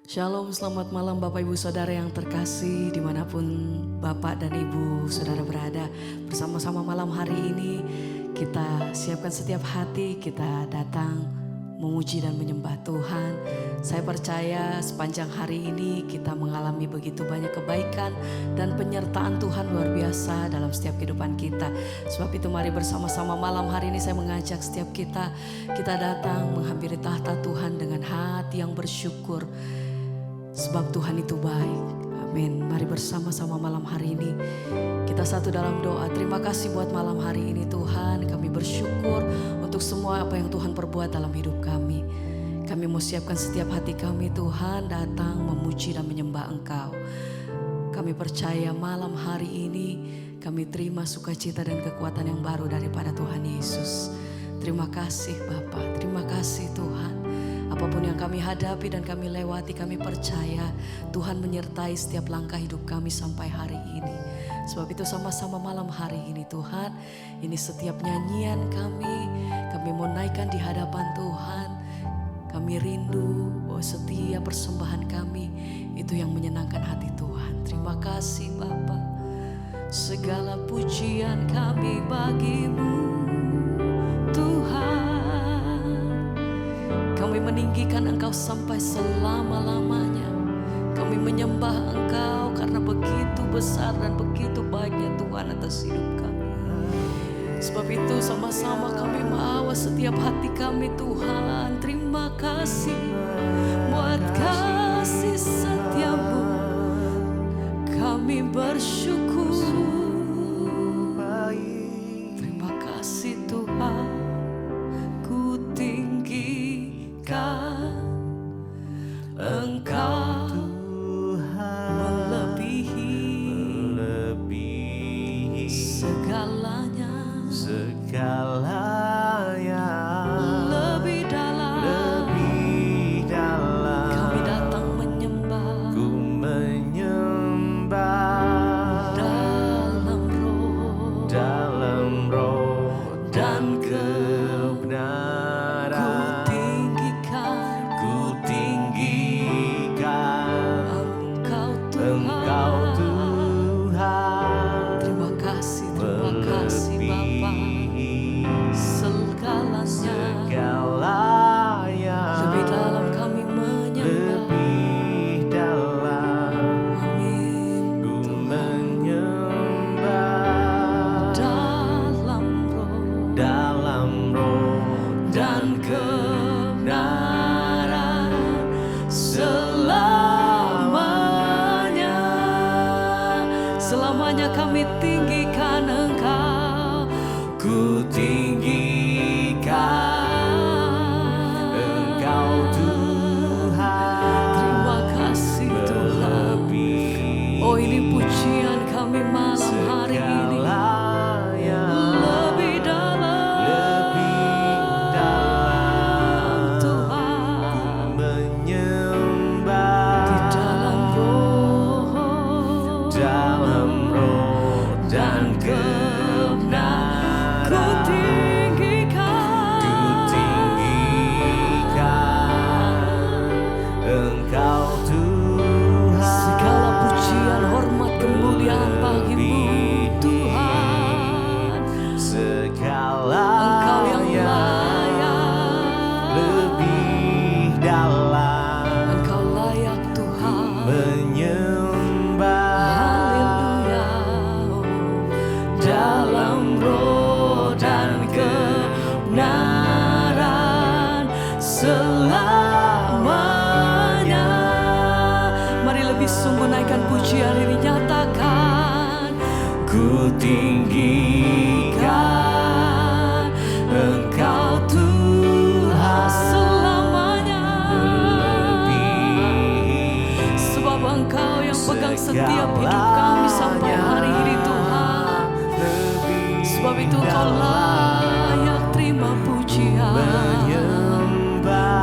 Shalom, selamat malam Bapak Ibu Saudara yang terkasih dimanapun Bapak dan Ibu Saudara berada. Bersama-sama malam hari ini kita siapkan setiap hati, kita datang memuji dan menyembah Tuhan. Saya percaya sepanjang hari ini kita mengalami begitu banyak kebaikan dan penyertaan Tuhan luar biasa dalam setiap kehidupan kita. Sebab itu mari bersama-sama malam hari ini saya mengajak setiap kita datang menghampiri tahta Tuhan dengan hati yang bersyukur. Sebab Tuhan itu baik. Amin. Mari bersama-sama malam hari ini kita satu dalam doa. Terima kasih buat malam hari ini Tuhan. Kami bersyukur untuk semua apa yang Tuhan perbuat dalam hidup kami. Kami mau siapkan setiap hati kami Tuhan datang memuji dan menyembah Engkau. Kami percaya malam hari ini kami terima sukacita dan kekuatan yang baru daripada Tuhan Yesus. Terima kasih Bapa, terima kasih Tuhan. Apapun yang kami hadapi dan kami lewati, kami percaya Tuhan menyertai setiap langkah hidup kami sampai hari ini. Sebab itu sama-sama malam hari ini Tuhan, ini setiap nyanyian kami mau naikkan di hadapan Tuhan. Kami rindu bahwa setiap persembahan kami itu yang menyenangkan hati Tuhan. Terima kasih Bapa. Segala pujian kami bagimu Tuhan. Kami meninggikan Engkau sampai selama-lamanya. Kami menyembah Engkau karena begitu besar dan begitu baiknya Tuhan atas hidup kami. Sebab itu sama-sama kami bawa setiap hati kami Tuhan. Terima kasih buat kasih setiamu. Kami bersyukur. Terima kasih Tuhan. Ku tinggikan Engkau melebihi segalanya, lebih dalam kami datang menyembah, ku menyembah dalam roh dan kebenaran. Ku tinggikan Engkau Tuhan. Terima kasih Bapa. Segalanya lebih dalam kami menyembah. Lebih dalam Amin. ku menyembah Dalam roh dan kebenaran selamanya. Selamanya kami tinggikan Engkau. Ku tinggikan Engkau Tuhan. Terima kasih Tuhan. Oh, ini pujian kami malam hari ini. Lebih dalam Tuhan. Menyembah Di dalam roh dan kebenaran. Ku tinggikan Engkau Tuhan. segala pujian, hormat, kemuliaan bagimu Tuhan. Engkau yang layak. Lebih dalam Engkau layak Tuhan. menyembah Haleluya. dalam roh dan kebenaran selamanya. Mari lebih sungguh naikkan pujian ini, nyatakan Ku tinggikan Engkau Tuhan. selamanya. Lebih Sebab Engkau yang pegang setiap hidup kami sampai hari ini Tuhan. Sebab itu Engkau layak terima pujian. menyembah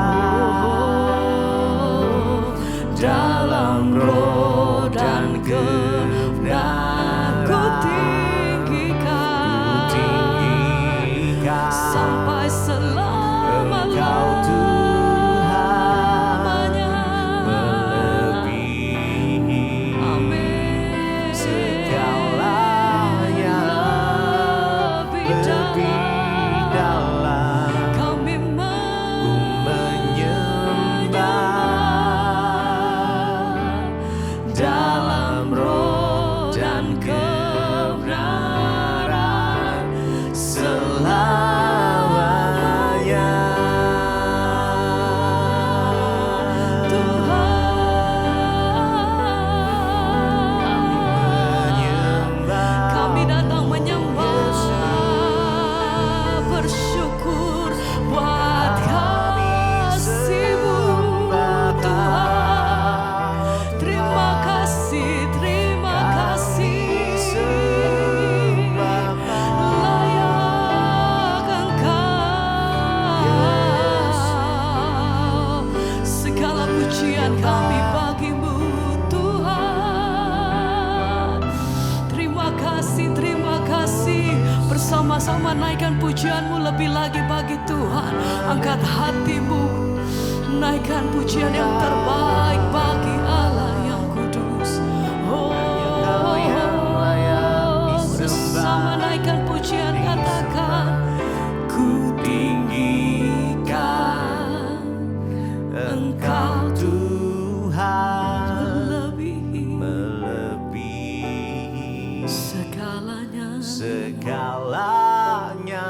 Dalam roh dan kebenaran ku tinggikan sampai selama-lamanya. selamanya. Kami datang menyembah, bersyukur buat kasih-Mu Tuhan. Terima kasih, terima kasih. Layak Engkau, segala pujian kami bagi-Mu Tuhan. Terima kasih. Bersama-sama naikkan pujian-Mu lebih lagi bagi Tuhan. Angkat hatimu, naikkan pujian yang terbaik bagi Allah yang kudus. Bersama naikkan pujian, katakan ku tinggikan Engkau Tuhan melebihi segalanya.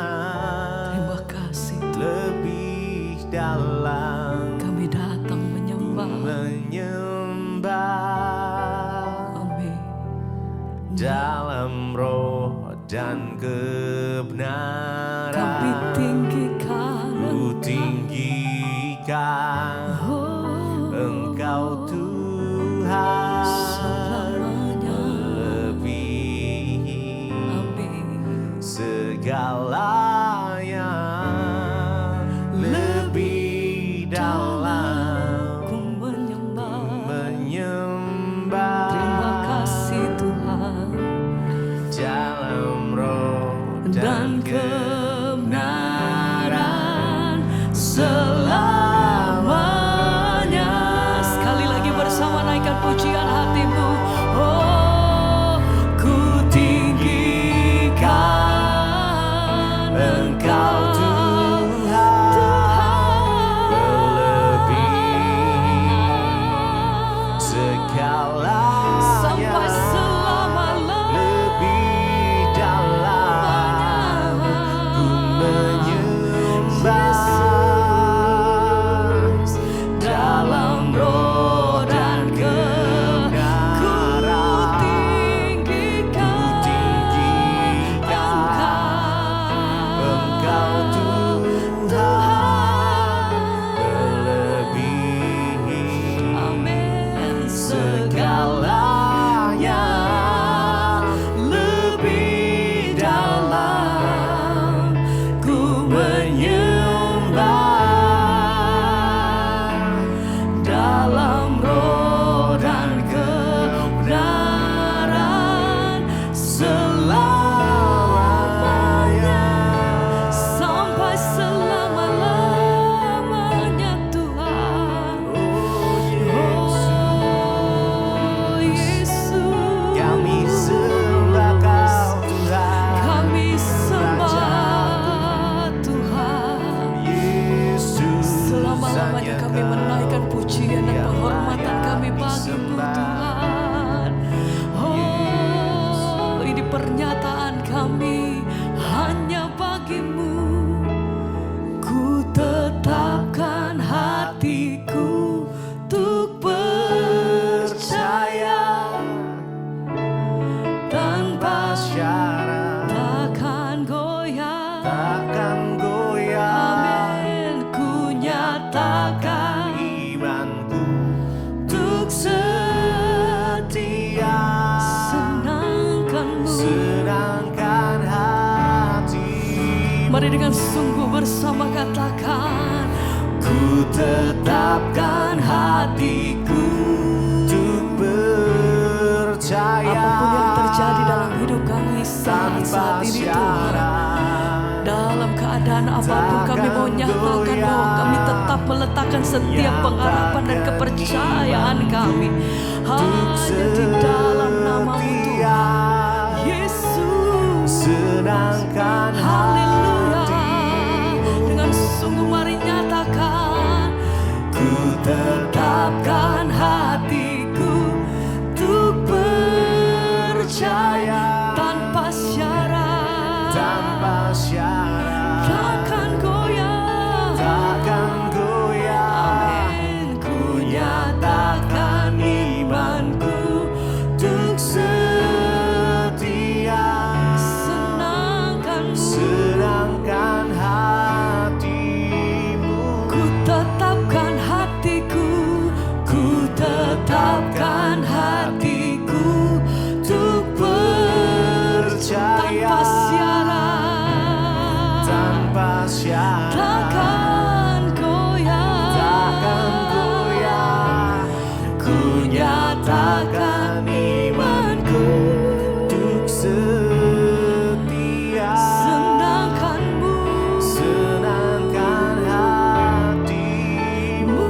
Terima kasih Tuhan. lebih dalam Kami datang menyembah. Amin. dalam roh dan kebenaran. Kami tinggikan Ku tinggikan Engkau Tuhan selamanya. melebihi Amin. segalanya, lebih dalam Ku menyembah. Terima menyembah kasih Tuhan. dalam roh Dan kebenaran selamanya. Sekali lagi bersama naikkan pujian hatimu. Oh, ku tinggikan Engkau Tuhan melebihi segalanya, sampai selama-lamanya. lebih dalam ku menyembah Dalam roh dan kebenaran. tinggikan Engkau Tuhan melebihi Amin. segalanya, lebih dalam ku menyembah Dalam roh dan kebenaran selamanya, sampai selama-lamanya Tuhan. Oh Yesus, kami sembah Kau Tuhan. kami sembah Tuhan. Yesus, Selama-lamanya hanya kami menaikkan pujian dan yang penghormatan layak kami bagi-Mu disembah. Tuhan. Oh, ini pernyataan kami hanya bagi-Mu. Ku tetapkan hatiku untuk percaya tanpa syarat takkan goyah. takkan goyah. Amin. Ku nyatakan Imanku untuk setia, senangkan-Mu. senangkan hati. Mari dengan sungguh bersama katakan, Ku tetapkan hatiku untuk percaya apapun yang terjadi dalam hidup kami tanpa saat ini Tuhan. syarat. Dalam keadaan apapun kami mau nyatakan bahwa kami tetap meletakkan setiap pengharapan dan kepercayaan kami hanya di dalam nama-Mu Tuhan Yesus. Senangkan Haleluya. hati. Dengan sungguh mari nyatakan, Ku tetapkan hatiku untuk percaya tanpa syarat. tanpa syarat. tanpa syarat, takkan goyah, takkan goyah. Ku nyatakan imanku untuk setia, senangkanmu, senangkan hatimu.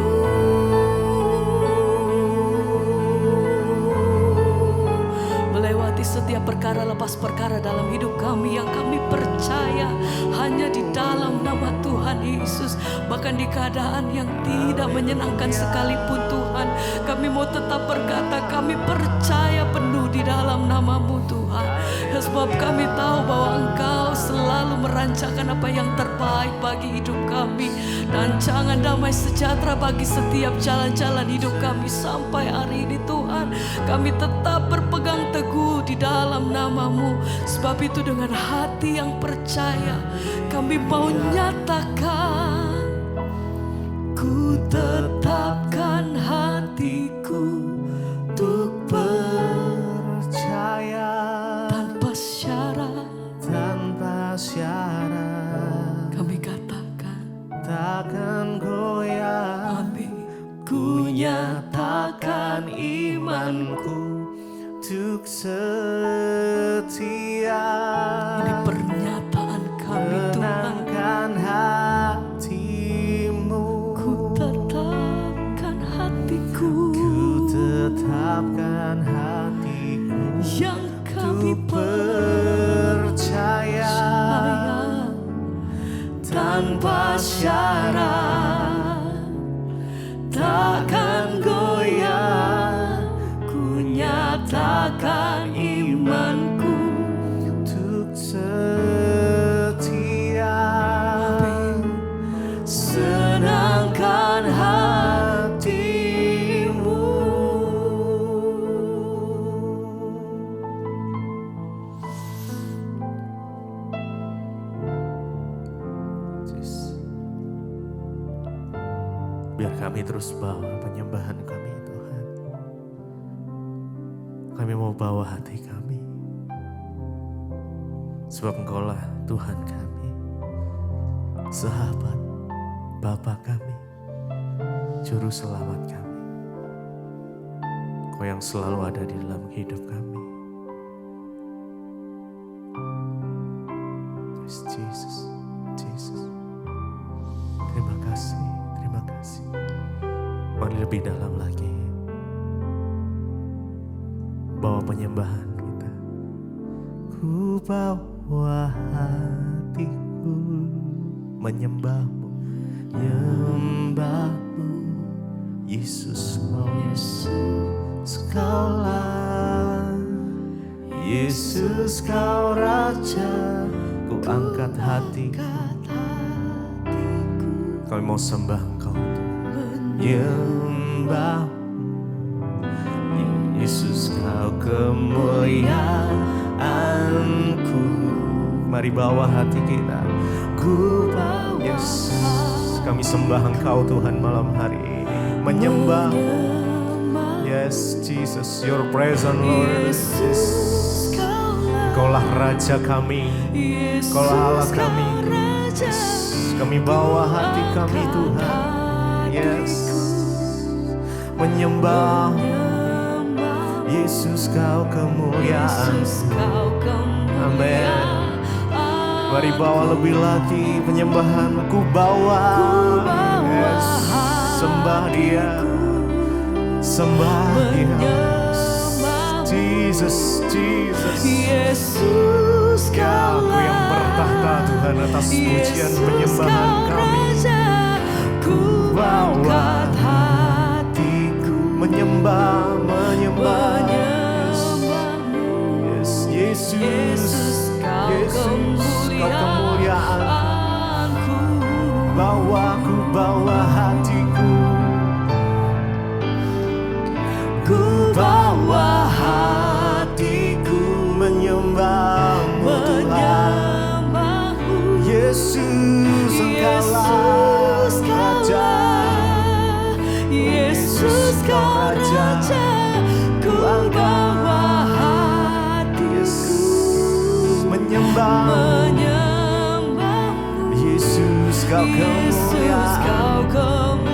Melewati setiap perkara lepas perkara dalam hidup kami yang kami percaya hanya di dalam nama Tuhan Yesus. Bahkan di keadaan yang tidak menyenangkan sekalipun Tuhan, kami mau tetap berkata kami percaya penuh di dalam nama-Mu Tuhan. Ya, sebab kami tahu bahwa Engkau selalu merancangkan apa yang terbaik bagi hidup kami. Rancangan damai sejahtera bagi setiap jalan-jalan hidup kami sampai hari ini Tuhan. Kami tetap berpegang teguh di dalam nama-Mu. Sebab itu dengan hati yang percaya kami mau nyatakan, ku tetapkan hatiku untuk Percaya tanpa syarat. tanpa syarat, Kami katakan takkan goyah. amin. Ku nyatakan imanku untuk setia, Ini pernyataan kami Tuhan. menangkan hatimu. Ku tetapkan hatiku Ku tetapkan hatiku yang kami untuk percaya tanpa syarat, takkan goyah. Ku nyatakan imanku untuk setia, senangkan hatimu. Biar kami terus bawa penyembahan kami Tuhan. Kami mau bawa hati kami, sebab Engkaulah Tuhan kami, sahabat, Bapa kami, Juru Selamat kami. Kau yang selalu ada di dalam hidup kami. Yes, Jesus, Jesus. Terima kasih, terima kasih. Mari lebih dalam lagi bawa penyembahan kita. Ku bawa hatiku menyembahmu, menyembahmu, Yesus kau, Yesus kaulah, Yesus kau Raja. Ku angkat hatiku, kami mau sembah Engkau, menyembah Yesus kau kemuliaanku. Mari bawa hati kita. Ku bawa, yes, kami sembah Engkau Tuhan malam hari ini. Menyembah, yes Jesus, your presence Lord. Yes. Kaulah Raja kami, Kaulah Allah kami. Yes. Kami bawa hati kami Tuhan. Yes. Menyembah Yesus kau kemuliaan. Amin. Mari bawa lebih lagi penyembahan. Ku bawa, yes, sembah Dia, sembah Dia. Jesus, Jesus, Yesus Kau yang bertahta Tuhan atas pujian penyembahan kami. Ku bawa hatiku menyembah, menyembah. Yes, Yesus, Yesus, kau kemuliaanku. Bawaku, bawa hatiku. Ku bawa hatiku menyembahmu Tuhan. Yesus, Engkaulah Raja. Yesus, Kau Raja. Ku bawa hatiku menyembah. Kau Yesus Kau kemuliaan.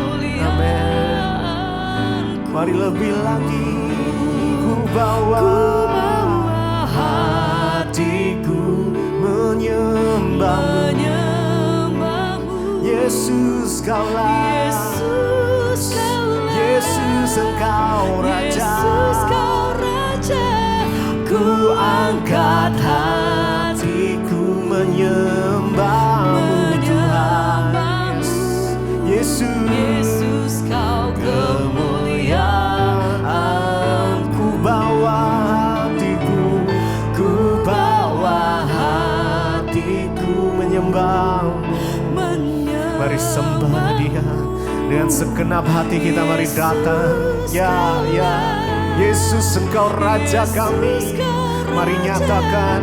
kemuliaan. Mari lebih lagi ku bawa hatiku menyembahmu. Yesus Kaulah, Yesus Kaulah, Yesus Engkau Raja. Yesus Kau Raja. Ku angkat hatiku menyembahmu Tuhan. Yesus, Yesus Kau kemuliaan. ku bawa hatiku, ku bawa hatiku menyembahmu. Mari sembah Dia dengan segenap hati kita, mari datang. Ya, Yesus Engkau Raja kami. Mari nyatakan,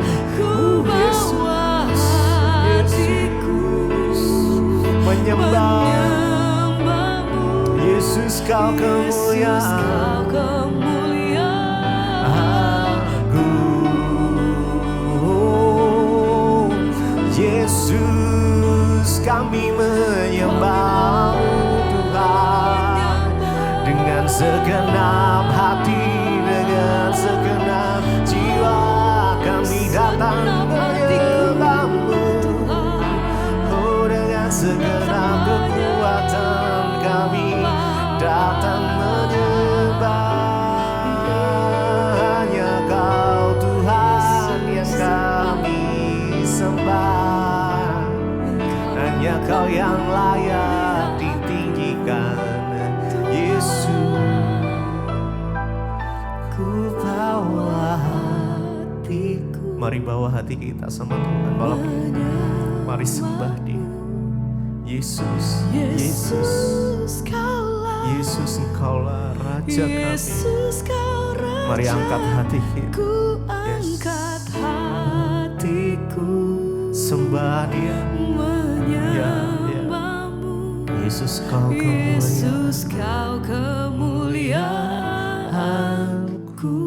Yesus, menyembah. Yesus Kau kemuliaan. Aku, Yesus, kami menyembah Tuhan dengan segenap hati, dengan segenap jiwa kami datang menyembah-Mu. Oh, dengan segenap kekuatan kami datang menyembah. Hanya Kau Tuhan yang kami sembah, hanya Kau yang layak ditinggikan. Yesus, ku bawa hatiku. Mari bawa hati kita sama Tuhan malam ini. Mari sembah Dia. Yesus, Yesus, Yesus Engkaulah Raja kami. Mari angkat hati kita. Angkat hatiku, Sembah Dia. Ya, Yesus Kau kemuliaan. Yesus Kau kemuliaanku.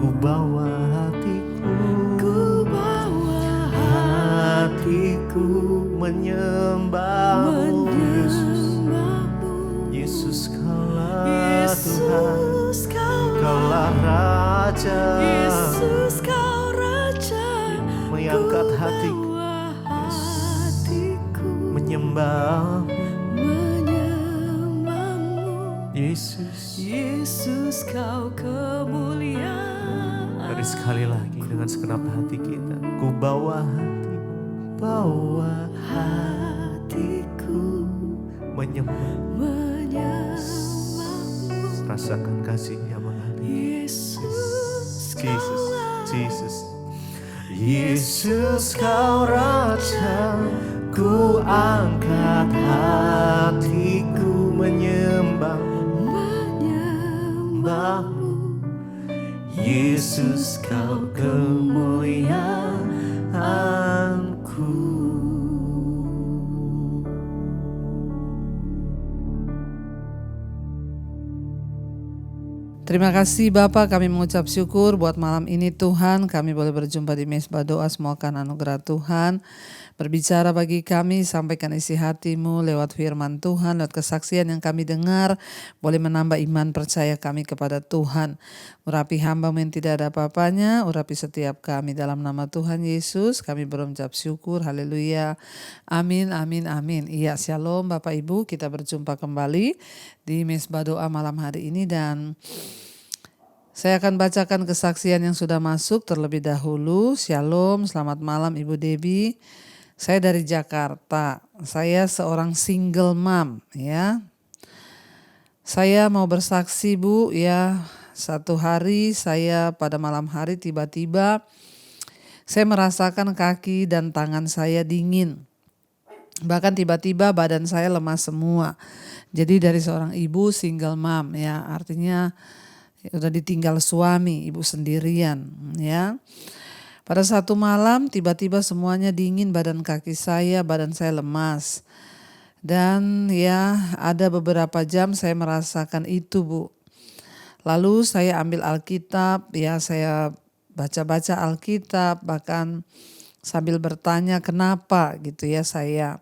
Ku bawa hatiku, Ku bawa hatiku menyembah-Mu. Yesus Kaulah Tuhan, Yesus Kaulah Raja. Yesus Kau Raja. Mengangkat Ku hatiku, bawa hatiku menyembah menyembah-Mu. Yesus. Yesus Kau kemuliaan. Mari sekali lagi dengan segenap hati kita. Ku bawa hatiku menyembah. Rasakan kasih-Nya mengalir. Yesus Jesus, Jesus. Yesus Kau Raja, ku angkat hatiku menyembah-Mu. Yesus Kau kemuliaanku. Terima kasih Bapak, kami mengucap syukur buat malam ini Tuhan. Kami boleh berjumpa di Mesbah Doa, semoga anugerah Tuhan berbicara bagi kami, sampaikan isi hati-Mu lewat firman Tuhan, lewat kesaksian yang kami dengar, boleh menambah iman percaya kami kepada Tuhan. Urapi hamba-Mu yang tidak ada apa-apanya, urapi setiap kami dalam nama Tuhan Yesus, kami berucap syukur, haleluya, amin, amin, amin. Iya, shalom Bapak Ibu, kita berjumpa kembali di Mesbah Doa malam hari ini dan saya akan bacakan kesaksian yang sudah masuk terlebih dahulu. Shalom, selamat malam Ibu Debbie. Saya dari Jakarta. Saya seorang single mom ya. Saya mau bersaksi Bu ya. Satu hari saya pada malam hari tiba-tiba saya merasakan kaki dan tangan saya dingin. Bahkan tiba-tiba badan saya lemas semua. Jadi dari seorang ibu single mom ya, artinya udah ditinggal suami, ibu sendirian ya. Pada satu malam tiba-tiba semuanya dingin, badan kaki saya, badan saya lemas. Dan ya ada beberapa jam saya merasakan itu Bu. Lalu saya ambil Alkitab, ya saya baca-baca Alkitab, bahkan sambil bertanya kenapa gitu ya saya.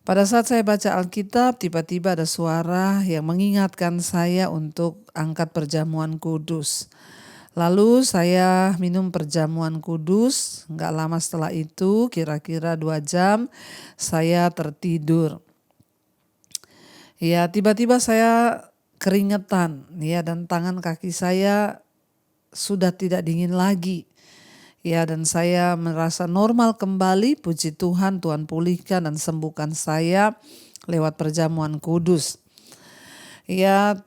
Pada saat saya baca Alkitab, tiba-tiba ada suara yang mengingatkan saya untuk angkat perjamuan kudus. Lalu saya minum perjamuan kudus, nggak lama setelah itu, kira-kira 2 jam, saya tertidur. Ya, tiba-tiba saya keringetan, ya, dan tangan kaki saya sudah tidak dingin lagi. Ya, dan saya merasa normal kembali, puji Tuhan, Tuhan pulihkan dan sembuhkan saya lewat perjamuan kudus. Ya,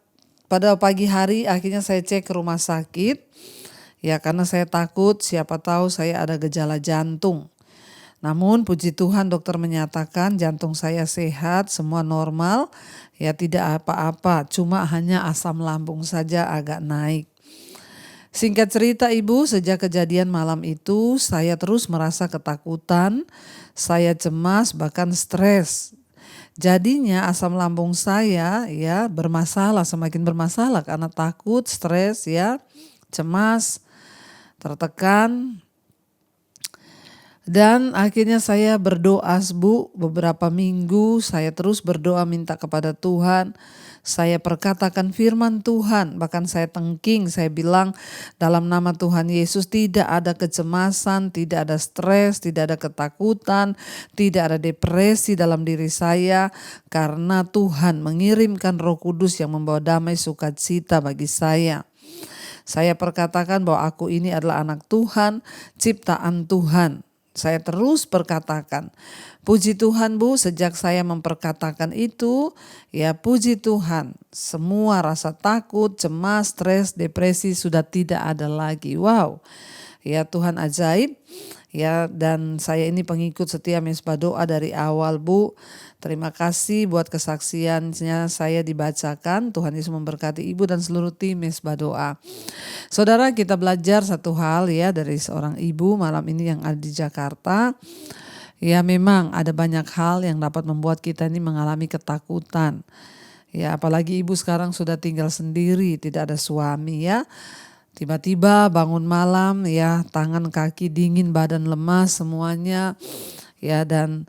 pada pagi hari akhirnya saya cek ke rumah sakit, ya karena saya takut siapa tahu saya ada gejala jantung. Namun puji Tuhan dokter menyatakan jantung saya sehat, semua normal, ya tidak apa-apa, cuma hanya asam lambung saja agak naik. Singkat cerita Ibu, sejak kejadian malam itu saya terus merasa ketakutan, saya cemas bahkan stres. Jadinya asam lambung saya ya bermasalah, semakin bermasalah karena takut, stres ya, cemas, tertekan. Dan akhirnya saya berdoa Bu, beberapa minggu saya terus berdoa minta kepada Tuhan. Saya perkatakan firman Tuhan, bahkan saya tengking, saya bilang dalam nama Tuhan Yesus tidak ada kecemasan, tidak ada stres, tidak ada ketakutan, tidak ada depresi dalam diri saya. Karena Tuhan mengirimkan Roh Kudus yang membawa damai sukacita bagi saya. Saya perkatakan bahwa aku ini adalah anak Tuhan, ciptaan Tuhan. Saya terus perkatakan, puji Tuhan Bu, sejak saya memperkatakan itu, ya puji Tuhan, semua rasa takut, cemas, stres, depresi sudah tidak ada lagi. Wow, ya Tuhan ajaib. Ya, dan saya ini pengikut setia Mesbah Doa dari awal Bu. Terima kasih buat kesaksiannya saya dibacakan. Tuhan Yesus memberkati Ibu dan seluruh tim Mesbah Doa. Saudara, kita belajar satu hal ya dari seorang ibu malam ini yang ada di Jakarta. Ya memang ada banyak hal yang dapat membuat kita ini mengalami ketakutan. Ya apalagi ibu sekarang sudah tinggal sendiri, tidak ada suami ya. Tiba-tiba bangun malam ya, tangan kaki dingin, badan lemas semuanya. Ya dan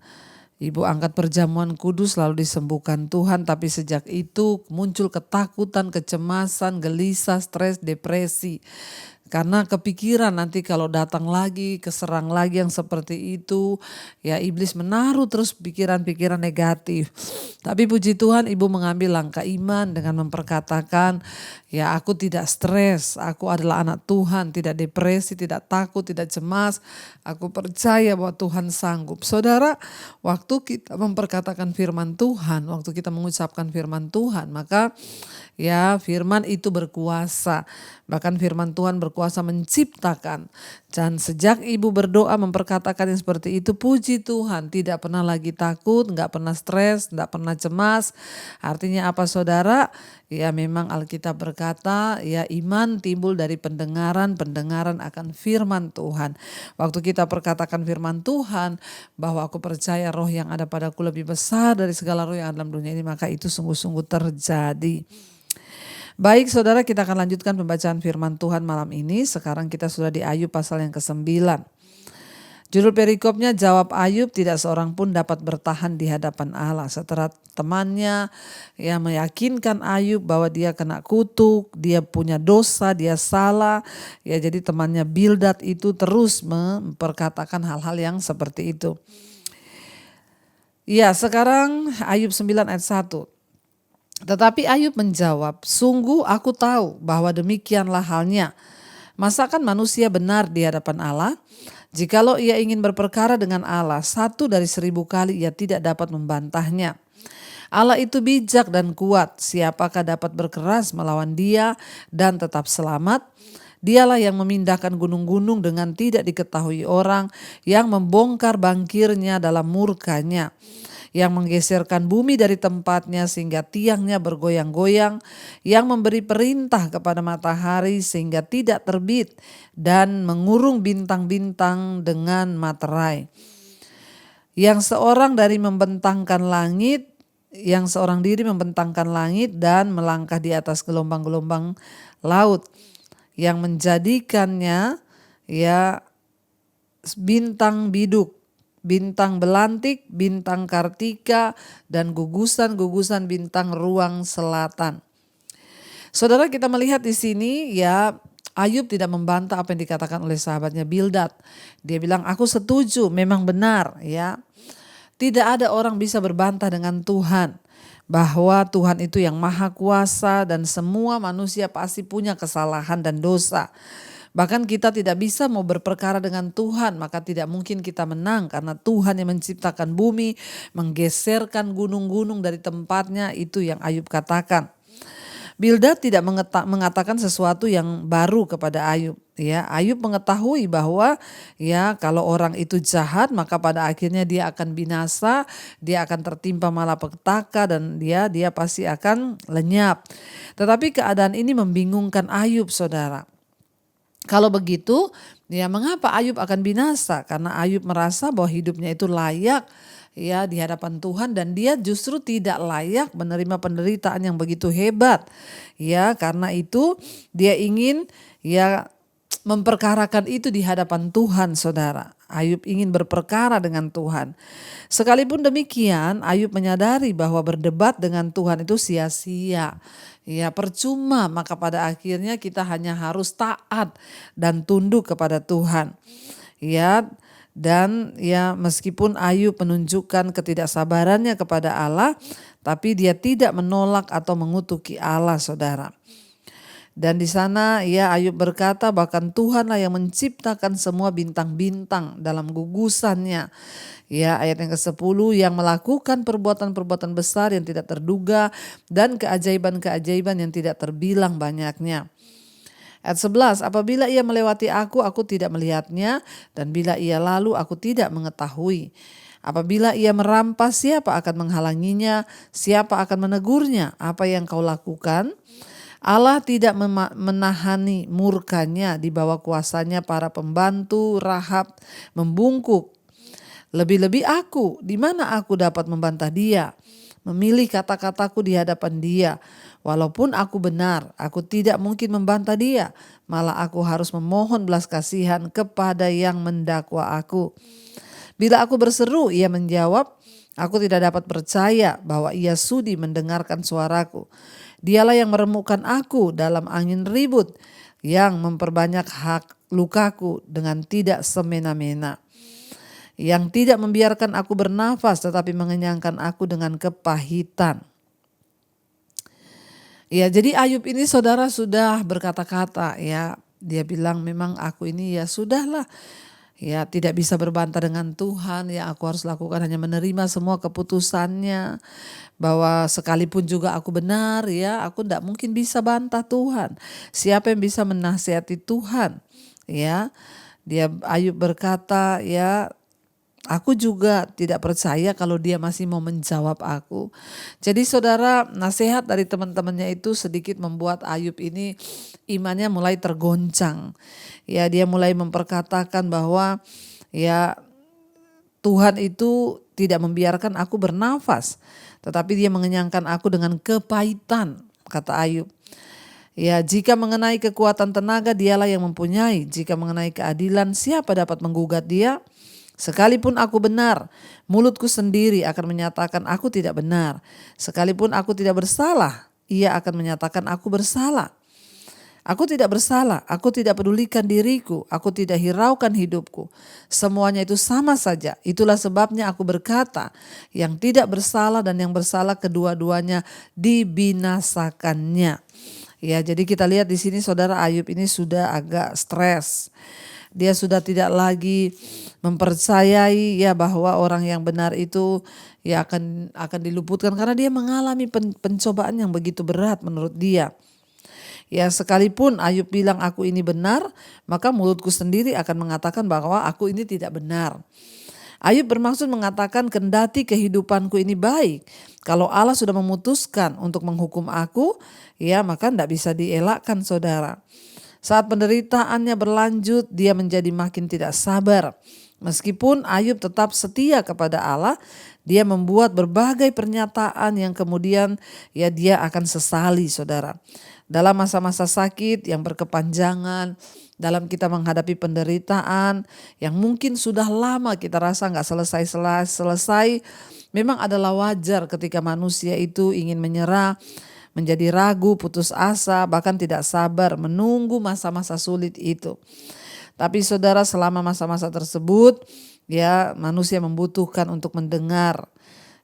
ibu angkat perjamuan kudus lalu disembuhkan Tuhan. Tapi sejak itu muncul ketakutan, kecemasan, gelisah, stres, depresi. Karena kepikiran nanti kalau datang lagi, keserang lagi yang seperti itu, ya iblis menaruh terus pikiran-pikiran negatif. Tapi puji Tuhan ibu mengambil langkah iman dengan memperkatakan, ya aku tidak stres, aku adalah anak Tuhan, tidak depresi, tidak takut, tidak cemas. Aku percaya bahwa Tuhan sanggup. Saudara, waktu kita memperkatakan firman Tuhan, waktu kita mengucapkan firman Tuhan, maka ya firman itu berkuasa. Bahkan firman Tuhan berkuasa menciptakan. Dan sejak ibu berdoa memperkatakan yang seperti itu, puji Tuhan, tidak pernah lagi takut, gak pernah stres, gak pernah cemas. Artinya apa saudara? Ya memang Alkitab berkata, ya iman timbul dari pendengaran, pendengaran akan firman Tuhan. Waktu kita perkatakan firman Tuhan, bahwa aku percaya roh yang ada padaku lebih besar dari segala roh yang ada dalam dunia ini, maka itu sungguh-sungguh terjadi. Baik saudara, kita akan lanjutkan pembacaan firman Tuhan malam ini. Sekarang kita sudah di Ayub pasal yang ke-9. Judul perikopnya, jawab Ayub, tidak seorang pun dapat bertahan di hadapan Allah. Setelah temannya yang meyakinkan Ayub bahwa dia kena kutuk, dia punya dosa, dia salah. Ya jadi temannya Bildad itu terus memperkatakan hal-hal yang seperti itu. Ya sekarang Ayub 9 ayat 1. Tetapi Ayub menjawab, sungguh aku tahu bahwa demikianlah halnya. Masakan manusia benar di hadapan Allah? Jikalau ia ingin berperkara dengan Allah, 1 dari 1000 kali ia tidak dapat membantahnya. Allah itu bijak dan kuat, siapakah dapat berkeras melawan dia dan tetap selamat? Dialah yang memindahkan gunung-gunung dengan tidak diketahui orang, yang membongkar bangkirnya dalam murkanya, yang menggeserkan bumi dari tempatnya sehingga tiangnya bergoyang-goyang, yang memberi perintah kepada matahari sehingga tidak terbit, dan mengurung bintang-bintang dengan materai. Yang seorang diri membentangkan langit dan melangkah di atas gelombang-gelombang laut, yang menjadikannya ya bintang biduk bintang belantik, bintang kartika, dan gugusan-gugusan bintang ruang selatan. Saudara, kita melihat di sini ya, Ayub tidak membantah apa yang dikatakan oleh sahabatnya Bildad. Dia bilang, aku setuju, memang benar ya. Tidak ada orang bisa berbantah dengan Tuhan. Bahwa Tuhan itu yang maha kuasa dan semua manusia pasti punya kesalahan dan dosa. Bahkan kita tidak bisa mau berperkara dengan Tuhan, maka tidak mungkin kita menang karena Tuhan yang menciptakan bumi, menggeserkan gunung-gunung dari tempatnya, itu yang Ayub katakan. Bildad tidak mengatakan sesuatu yang baru kepada Ayub. Ya, Ayub mengetahui bahwa ya kalau orang itu jahat maka pada akhirnya dia akan binasa, dia akan tertimpa malapetaka dan dia pasti akan lenyap. Tetapi keadaan ini membingungkan Ayub, saudara. Kalau begitu, ya mengapa Ayub akan binasa? Karena Ayub merasa bahwa hidupnya itu layak ya di hadapan Tuhan dan dia justru tidak layak menerima penderitaan yang begitu hebat. Ya, karena itu dia ingin ya memperkarakan itu di hadapan Tuhan, saudara. Ayub ingin berperkara dengan Tuhan. Sekalipun demikian, Ayub menyadari bahwa berdebat dengan Tuhan itu sia-sia. Ya, percuma, maka pada akhirnya kita hanya harus taat dan tunduk kepada Tuhan. Ya, dan ya meskipun Ayub menunjukkan ketidaksabarannya kepada Allah, tapi dia tidak menolak atau mengutuki Allah, saudara. Dan di sana ya Ayub berkata bahkan Tuhanlah yang menciptakan semua bintang-bintang dalam gugusannya. Ya, ayat yang ke-10, yang melakukan perbuatan-perbuatan besar yang tidak terduga dan keajaiban-keajaiban yang tidak terbilang banyaknya. Ayat 11, apabila ia melewati aku tidak melihatnya, dan bila ia lalu aku tidak mengetahui. Apabila ia merampas, siapa akan menghalanginya? Siapa akan menegurnya? Apa yang kau lakukan? Allah tidak menahani murkanya, di bawah kuasanya para pembantu Rahab membungkuk. Lebih-lebih aku, di mana aku dapat membantah dia? Memilih kata-kataku di hadapan dia. Walaupun aku benar, aku tidak mungkin membantah dia. Malah aku harus memohon belas kasihan kepada yang mendakwa aku. Bila aku berseru, ia menjawab, aku tidak dapat percaya bahwa ia sudi mendengarkan suaraku. Dialah yang meremukkan aku dalam angin ribut, yang memperbanyak hak lukaku dengan tidak semena-mena. Yang tidak membiarkan aku bernafas tetapi mengenyangkan aku dengan kepahitan. Ya, jadi Ayub ini saudara sudah berkata-kata ya, dia bilang memang aku ini ya sudahlah. Ya, tidak bisa berbantah dengan Tuhan, ya aku harus lakukan hanya menerima semua keputusannya. Bahwa sekalipun juga aku benar ya, aku tidak mungkin bisa bantah Tuhan. Siapa yang bisa menasihati Tuhan? Ya, Ayub berkata ya, aku juga tidak percaya kalau dia masih mau menjawab aku. Jadi saudara, nasihat dari teman-temannya itu sedikit membuat Ayub ini imannya mulai tergoncang. Ya, dia mulai memperkatakan bahwa ya Tuhan itu tidak membiarkan aku bernafas, tetapi dia mengenyangkan aku dengan kepahitan, kata Ayub. Ya, jika mengenai kekuatan tenaga dialah yang mempunyai, jika mengenai keadilan siapa dapat menggugat dia? Sekalipun aku benar, mulutku sendiri akan menyatakan aku tidak benar. Sekalipun aku tidak bersalah, ia akan menyatakan aku bersalah. Aku tidak bersalah, aku tidak pedulikan diriku, aku tidak hiraukan hidupku. Semuanya itu sama saja. Itulah sebabnya aku berkata, yang tidak bersalah dan yang bersalah kedua-duanya dibinasakannya. Ya, jadi kita lihat di sini saudara, Ayub ini sudah agak stres. Dia sudah tidak lagi mempercayai ya bahwa orang yang benar itu ya akan diluputkan karena dia mengalami pencobaan yang begitu berat menurut dia. Ya, sekalipun Ayub bilang aku ini benar, maka mulutku sendiri akan mengatakan bahwa aku ini tidak benar. Ayub bermaksud mengatakan kendati kehidupanku ini baik, kalau Allah sudah memutuskan untuk menghukum aku, ya maka tidak bisa dielakkan saudara. Saat penderitaannya berlanjut, dia menjadi makin tidak sabar. Meskipun Ayub tetap setia kepada Allah, dia membuat berbagai pernyataan yang kemudian ya dia akan sesali saudara. Dalam masa-masa sakit yang berkepanjangan, dalam kita menghadapi penderitaan yang mungkin sudah lama kita rasa gak selesai. Memang adalah wajar ketika manusia itu ingin menyerah, menjadi ragu, putus asa, bahkan tidak sabar menunggu masa-masa sulit itu. Tapi saudara, selama masa-masa tersebut, ya manusia membutuhkan untuk mendengar,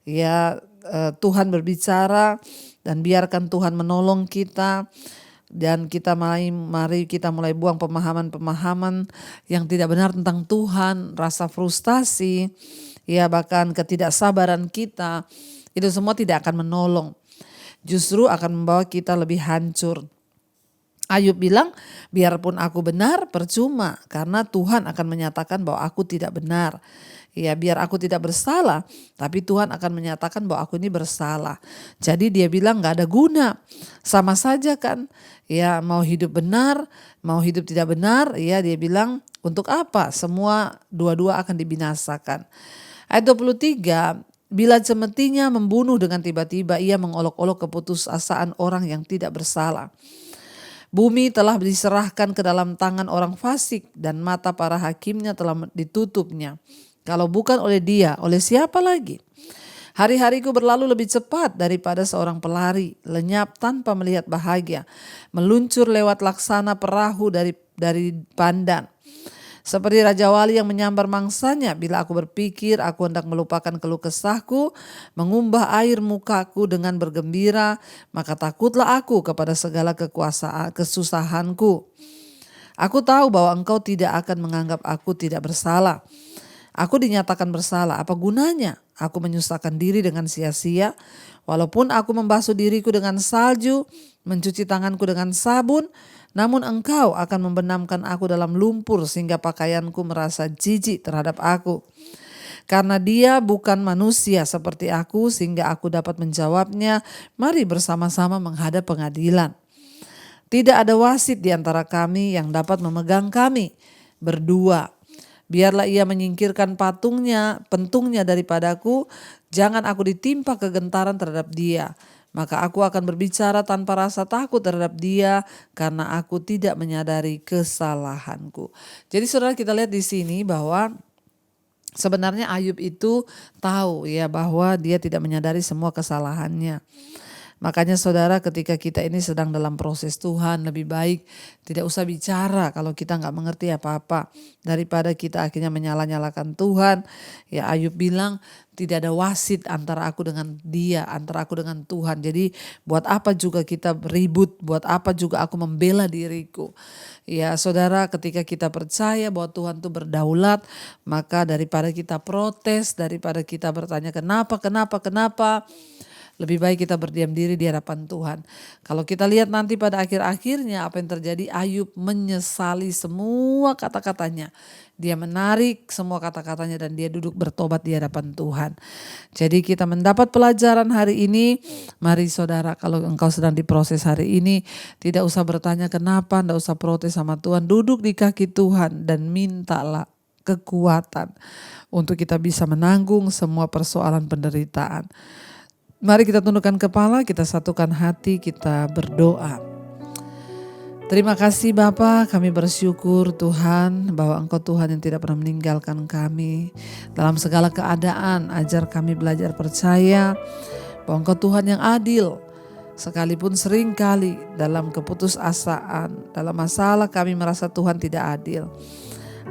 ya Tuhan berbicara, dan biarkan Tuhan menolong kita. Dan mari kita mulai buang pemahaman-pemahaman yang tidak benar tentang Tuhan, rasa frustasi, ya bahkan ketidaksabaran kita, itu semua tidak akan menolong. Justru akan membawa kita lebih hancur. Ayub bilang, biarpun aku benar percuma, karena Tuhan akan menyatakan bahwa aku tidak benar. Ya biar aku tidak bersalah, tapi Tuhan akan menyatakan bahwa aku ini bersalah. Jadi dia bilang gak ada guna, sama saja kan. Ya mau hidup benar, mau hidup tidak benar, ya dia bilang untuk apa? Semua dua-dua akan dibinasakan. Ayat 23, bila semestinya membunuh dengan tiba-tiba, ia mengolok-olok keputusasaan orang yang tidak bersalah. Bumi telah diserahkan ke dalam tangan orang fasik dan mata para hakimnya telah ditutupnya. Kalau bukan oleh dia, oleh siapa lagi? Hari-hariku berlalu lebih cepat daripada seorang pelari, lenyap tanpa melihat bahagia, meluncur lewat laksana perahu dari pandan. Seperti Raja Wali yang menyambar mangsanya, bila aku berpikir aku hendak melupakan keluh kesahku, mengumbah air mukaku dengan bergembira, maka takutlah aku kepada segala kesusahanku. Aku tahu bahwa engkau tidak akan menganggap aku tidak bersalah. Aku dinyatakan bersalah, apa gunanya? Aku menyusahkan diri dengan sia-sia, walaupun aku membasuh diriku dengan salju, mencuci tanganku dengan sabun, namun engkau akan membenamkan aku dalam lumpur sehingga pakaianku merasa jijik terhadap aku. Karena dia bukan manusia seperti aku sehingga aku dapat menjawabnya, mari bersama-sama menghadap pengadilan. Tidak ada wasit di antara kami yang dapat memegang kami berdua. Biarlah ia menyingkirkan pentungnya daripadaku, jangan aku ditimpa kegentaran terhadap dia. Maka aku akan berbicara tanpa rasa takut terhadap dia karena aku tidak menyadari kesalahanku. Jadi saudara, kita lihat di sini bahwa sebenarnya Ayub itu tahu ya bahwa dia tidak menyadari semua kesalahannya. Makanya saudara, ketika kita ini sedang dalam proses Tuhan, lebih baik tidak usah bicara kalau kita gak mengerti apa-apa. Daripada kita akhirnya menyala-nyalakan Tuhan. Ya Ayub bilang tidak ada wasit antara aku dengan dia, antara aku dengan Tuhan. Jadi buat apa juga kita ribut, buat apa juga aku membela diriku. Ya saudara, ketika kita percaya bahwa Tuhan itu berdaulat, maka daripada kita protes, daripada kita bertanya kenapa, lebih baik kita berdiam diri di hadapan Tuhan. Kalau kita lihat nanti pada akhir-akhirnya apa yang terjadi, Ayub menyesali semua kata-katanya. Dia menarik semua kata-katanya dan dia duduk bertobat di hadapan Tuhan. Jadi kita mendapat pelajaran hari ini. Mari saudara, kalau engkau sedang diproses hari ini, tidak usah bertanya kenapa, tidak usah protes sama Tuhan. Duduk di kaki Tuhan dan mintalah kekuatan untuk kita bisa menanggung semua persoalan penderitaan. Mari kita tundukkan kepala, kita satukan hati, kita berdoa. Terima kasih Bapa, kami bersyukur Tuhan bahwa Engkau Tuhan yang tidak pernah meninggalkan kami. Dalam segala keadaan, ajar kami belajar percaya bahwa Engkau Tuhan yang adil. Sekalipun seringkali dalam keputusasaan, dalam masalah kami merasa Tuhan tidak adil.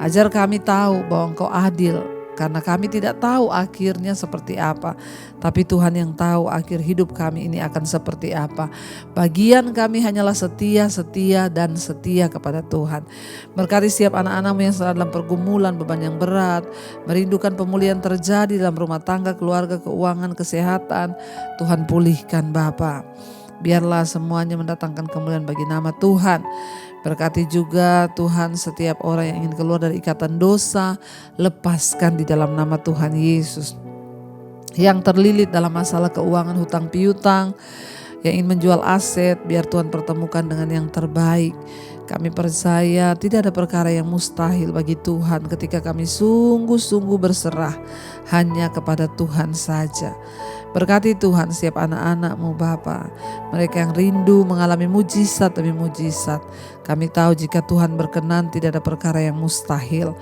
Ajar kami tahu bahwa Engkau adil. Karena kami tidak tahu akhirnya seperti apa. Tapi Tuhan yang tahu akhir hidup kami ini akan seperti apa. Bagian kami hanyalah setia kepada Tuhan. Berkati setiap anak-anakmu yang sedang dalam pergumulan, beban yang berat. Merindukan pemulihan terjadi dalam rumah tangga, keluarga, keuangan, kesehatan. Tuhan pulihkan Bapa. Biarlah semuanya mendatangkan kemuliaan bagi nama Tuhan. Berkati juga Tuhan setiap orang yang ingin keluar dari ikatan dosa, lepaskan di dalam nama Tuhan Yesus. Yang terlilit dalam masalah keuangan, hutang piutang, yang ingin menjual aset, biar Tuhan pertemukan dengan yang terbaik. Kami percaya tidak ada perkara yang mustahil bagi Tuhan ketika kami sungguh-sungguh berserah hanya kepada Tuhan saja. Berkati Tuhan setiap anak-anak-Mu Bapa, mereka yang rindu mengalami mujizat demi mujizat. Kami tahu jika Tuhan berkenan tidak ada perkara yang mustahil.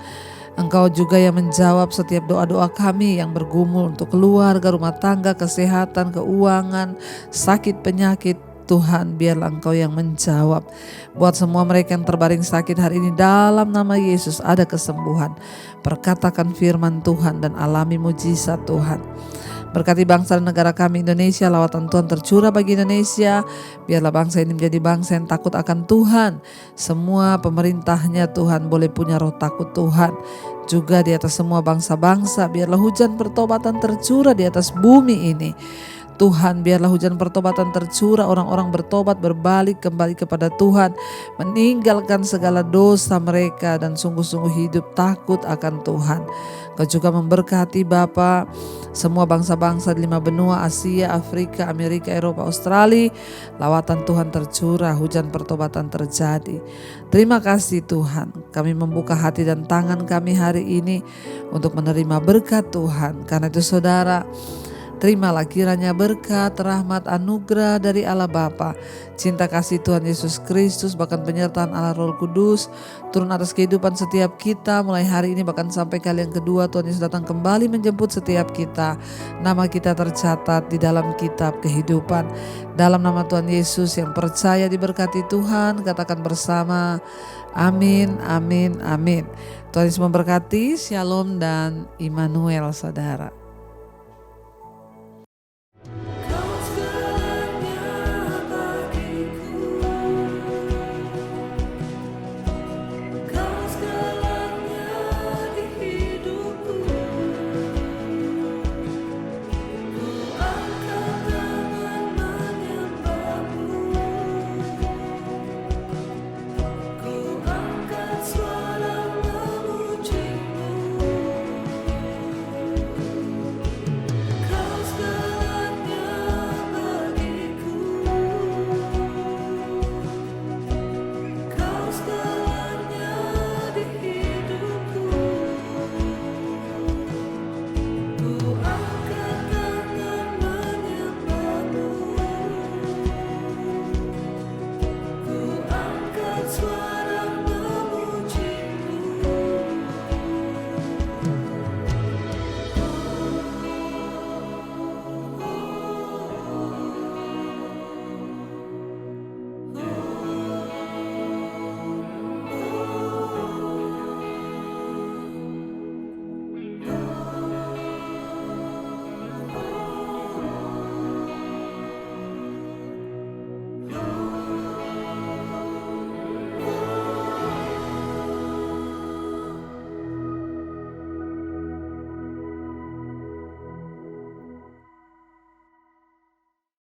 Engkau juga yang menjawab setiap doa-doa kami yang bergumul untuk keluarga, rumah tangga, kesehatan, keuangan, sakit, penyakit. Tuhan, biarlah Engkau yang menjawab. Buat semua mereka yang terbaring sakit hari ini, dalam nama Yesus ada kesembuhan. Perkatakan firman Tuhan dan alami mujizat Tuhan. Berkati bangsa dan negara kami Indonesia, lawatan Tuhan tercurah bagi Indonesia. Biarlah bangsa ini menjadi bangsa yang takut akan Tuhan. Semua pemerintahnya Tuhan boleh punya roh takut Tuhan. Juga di atas semua bangsa-bangsa, biarlah hujan pertobatan tercurah di atas bumi ini. Tuhan, biarlah hujan pertobatan tercurah, orang-orang bertobat, berbalik kembali kepada Tuhan, meninggalkan segala dosa mereka dan sungguh-sungguh hidup takut akan Tuhan. Kau juga memberkati Bapa semua bangsa-bangsa di 5 benua, Asia, Afrika, Amerika, Eropa, Australia. Lawatan Tuhan tercurah, hujan pertobatan terjadi. Terima kasih Tuhan, kami membuka hati dan tangan kami hari ini untuk menerima berkat Tuhan. Karena itu saudara, terimalah kiranya berkat, rahmat, anugerah dari Allah Bapa, cinta kasih Tuhan Yesus Kristus, bahkan penyertaan Allah Roh Kudus turun atas kehidupan setiap kita mulai hari ini bahkan sampai kali yang kedua Tuhan Yesus datang kembali menjemput setiap kita. Nama kita tercatat di dalam kitab kehidupan. Dalam nama Tuhan Yesus yang percaya diberkati Tuhan, katakan bersama, amin, amin, amin. Tuhan Yesus memberkati, shalom dan Immanuel saudara.